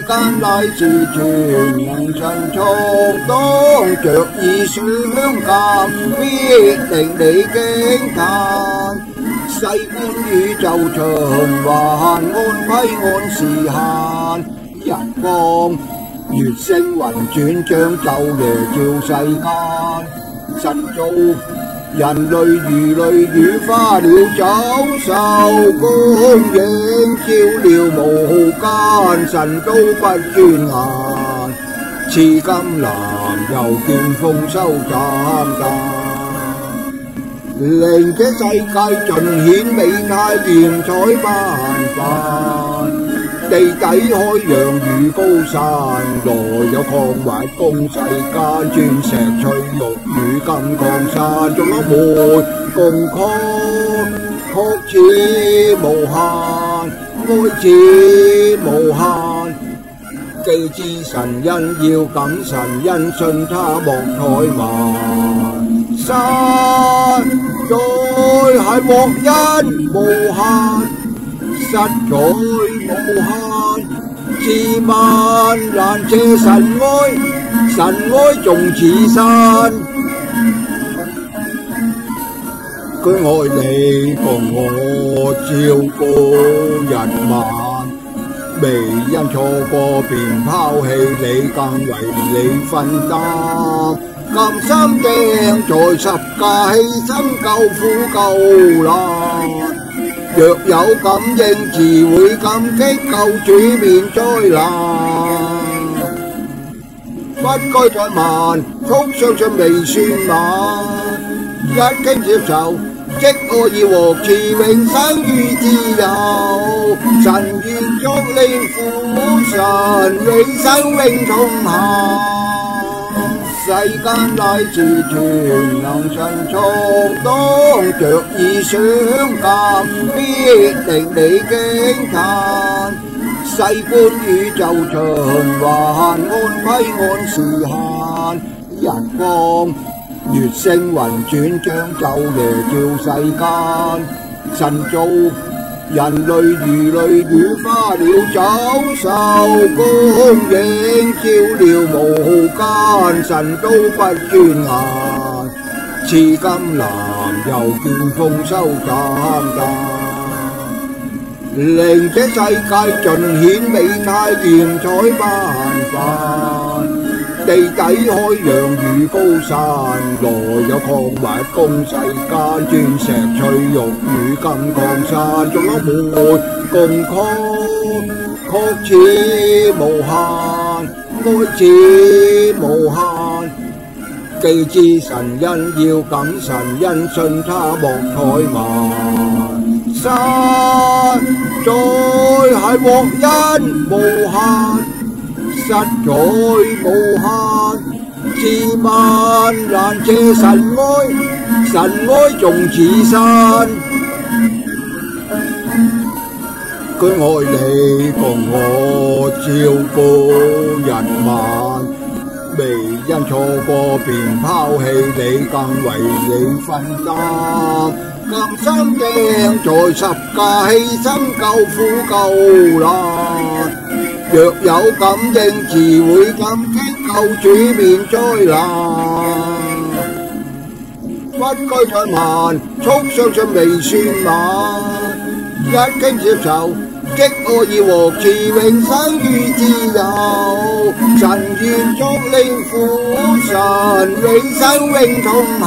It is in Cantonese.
間乃是全能神從當，着意相鑒，必令你驚嘆。世觀宇宙循環，按規按時限，日光月星雲轉，將晝夜照世間。神造人類魚類與花鳥走獸，光影照料無間，神都不轉眼。賜金蘭又見豐收斬間，令這世界盡顯美態，臉彩斑斑。地底海洋如高山，內有礦挖供世間，鑽石翠玉與金礦山，仲有煤共曲似無限，愛似無限。既知神恩要感神恩，信他莫怠慢。實在係獲恩無限，實在無限，自萬難謝神愛，神愛重似山。佢愛你共我照顧日晚，未因錯過便拋棄你，更為你分擔。甘心釘在十架，犧牲救苦救難。若有感應，自會感激救主免災難。不該再慢，速相信未算晚。一經接受，即可以獲賜永生與自由。神願作你父神，永生永同行。世間乃是全能神從當，着意相鑒，必令你驚嘆。世觀宇宙循環，按規按時限，日光月星雲轉，將晝夜照世間。神造人類魚類與花鳥走獸，光影照料無間，神都不轉眼。賜金蘭又見豐收斬間，令這世界盡顯美態，臉彩斑斑。地底海洋如高山，內有礦挖供世間，鑽石翠玉與金礦山，仲有煤共曲似無限，愛似無限。既知神恩要感神恩，信他莫怠慢。實在係獲恩無限，實在無限，自萬難謝神愛，神愛重似山。佢愛你共我照顧日晚，未因錯過便拋棄你，更為你分擔。甘心釘在十架，犧牲救苦救難。若有感應，自會感激救主免災難。不該再慢，速相信未算晚。一經接受，即可以獲賜永生與自由。神願作你父神，永生永同行。